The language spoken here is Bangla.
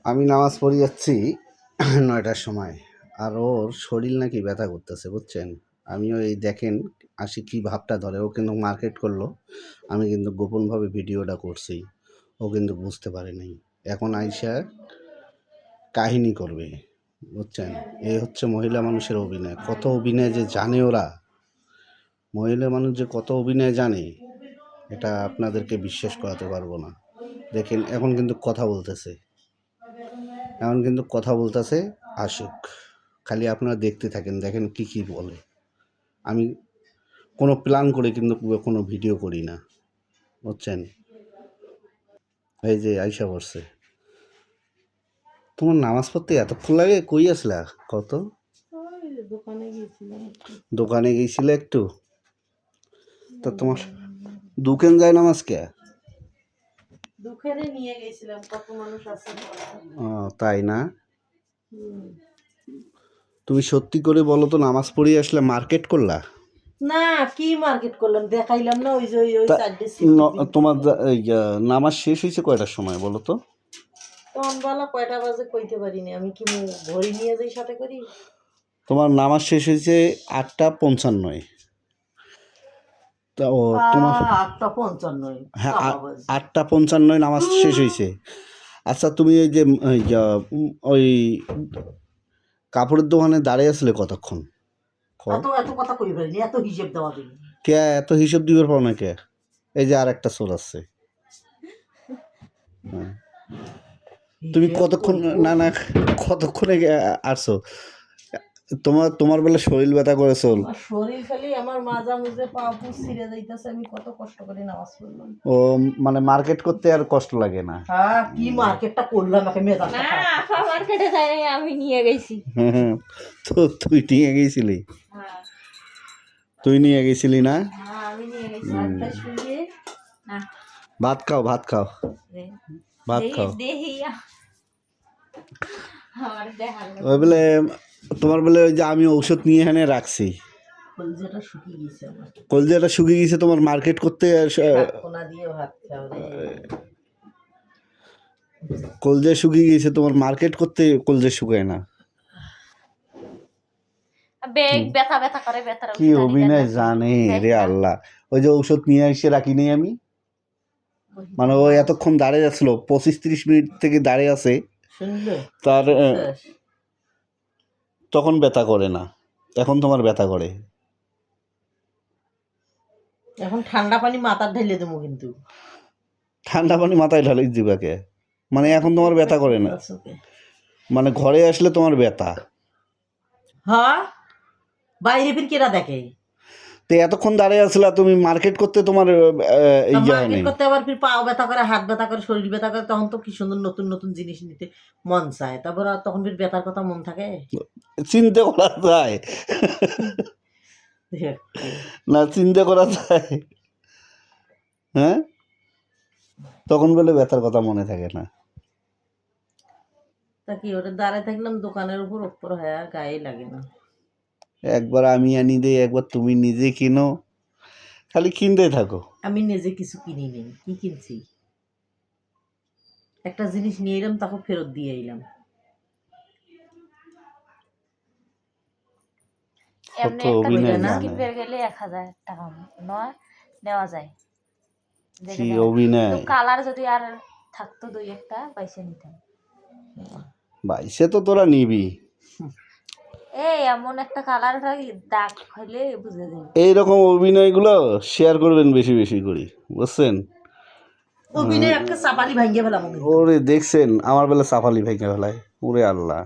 আমি নামাজ পড়ে যাচ্ছি ৯টার সময়, আর ওর শরীর নাকি ব্যথা করতেছে, বুঝছেন? আমিও এই দেখেন আসি কী ভাবটা ধরে। ও কিন্তু মার্কেট করলো, আমি কিন্তু গোপনভাবে ভিডিওটা করছি, ও কিন্তু বুঝতে পারে নাই। এখন আইসা কাহিনী করবে, বুঝছেন? এই হচ্ছে মহিলা মানুষের অভিনয়। কত অভিনয় যে জানে ওরা, মহিলা মানুষ যে কত অভিনয় জানে এটা আপনাদেরকে বিশ্বাস করাতে পারবো না। দেখেন এখন কিন্তু কথা বলতেছে, আসুক, খালি আপনারা দেখতে থাকেন, দেখেন কি কি বলে। আমি কোনো প্ল্যান করে কিন্তু কোনো ভিডিও করি না, বুঝছেন? এই যে আইসা পড়ছে। তোমার নামাজ পড়তে এতক্ষণ লাগে? কই আসলা? কত দোকানে গেছিলে একটু? তা তোমার দোকান যায় নামাজ কে? দোকানে নিয়ে গেছিলাম, কত মানুষ আছে। ও তাই না? তুমি সত্যি করে বলো তো, নামাজ পড়ে আসলে মার্কেট করলা? না, কি মার্কেট করলাম দেখাইলাম না। ওই যে ওই সাইডে তোমার নামাজ শেষ হয়েছে কয়টার সময় বলো তো? তখন বলা কয়টা বাজে কইতে পারিনি। আমি কি ঘড়ি নিয়ে যাই সাথে করি? তোমার নামাজ শেষ হয়েছে 8:55। তা ও তোমার 8:55। হ্যাঁ 8:55 নামাজ শেষ হয়েছে। আচ্ছা তুমি এই যে ওই কাপড়ের দোকানে দাঁড়িয়ে আসলে কতক্ষণ? এত কথা কই পারিনি, এত হিসেব দেওয়া দিন। কে এত হিসাব দিবার পাও না কে? এই যে আর একটা চোর আছে। তুমি কতক্ষণ না কতক্ষণে আসছো? তোমার বেলা শরীর ব্যথা করে চল। শরীর খালি আমার মাজা মুজে পা পু ছিঁড়ে যাইতেছে। আমি কত কষ্ট করে নামাজ পড়লাম। ও মানে মার্কেট করতে আর কষ্ট লাগে না? হ্যাঁ, কি মার্কেটটা করলাম একে মেজা। না, আপা মার্কেটে যাই নাই, আমি নিয়ে গেছি। তো তুই নিয়ে গেছিলি? হ্যাঁ, তুই নিয়ে গেছিলি না? হ্যাঁ, আমি নিয়ে গেছি। না, ভাত খাও, ভাত খাও, ভাত খাও। দেহিয়া আমার দেখার ওই বলে তোমার বলে ওই যে আমি ঔষধ নিয়ে এখানে রাখছি, কলজাটা শুকিয়ে গেছে আমার। কলজাটা শুকিয়ে গেছে তোমার মার্কেট করতে। কোনা দিয়ে ভাত খাও রে। কলজা শুকিয়ে গেছে তোমার মার্কেট করতে, কলজা শুকায় না। বেগ ব্যথা ব্যথা করে, ব্যথার কি অভিনয় জানে রে আল্লাহ। ওই যে ঔষধ নিয়ে এসে রাখি নেই আমি, মানে ও এতক্ষণ দাঁড়িয়ে যাচ্ছিল, 25-30 মিনিট থেকে দাঁড়িয়ে আছে, তার তখন ব্যথা করে না, এখন তোমার ব্যথা করে। এখন ঠান্ডা পানি মাথার ঢেলে দেবো, কিন্তু ঠান্ডা পানি মাথায় ঢালি দিবাকে? মানে এখন তোমার ব্যথা করে না, মানে ঘরে আসলে তোমার ব্যথা? হ্যাঁ, বাইরে ফির কেরা দেখে? তো এতক্ষণ দাঁড়িয়ে আসলা তুমি মার্কেট করতে, তোমার এই মার্কেট করতে আবার ফির পাও ব্যথা করে, হাত ব্যথা করে, শরীর ব্যথা করে। তখন তো কি সুন্দর নতুন নতুন জিনিস নিতে মন চায়। তারপর তখন ফির ব্যথার কথা মন থাকে? চিন্তা করা যায় না? চিন্তা করা যায়? হ্যাঁ, তখন বলে ব্যথার কথা মনে থাকে না। তা কি ওটা দাঁড়ায় থাকলাম দোকানের উপর, উপর হ্যাঁ গায়ে লাগে না। একবার আমি আনি দেই, একবার তুমি নিজে কিনো, খালি কিনতে থাকো। আমি নিজে কিছু কিনি নেই। কি কিনছি? একটা জিনিস নিয়ে এলাম, তাকে ফেরত দিয়ে এলাম। এমনি একটা স্কিপের গেলে 1000 টাকা নয় নেওয়া যায়। কি অভিনয়! কালার যদি আর থাকতো 2-1টা পয়সা নিতাম। বাইসে তো তোরা নিবি। এই এমন একটা কালার দাগ হলে বুঝে যাবে। এইরকম অভিনয়গুলো শেয়ার করবেন বেশি বেশি করে, বুঝছেন? অভিনয় একটা চাপালি ভাঙ্গে ফেলাম। ওরে দেখছেন আমার বেলা সাফালি ভেঙে ফেলায়, ওরে আল্লাহ।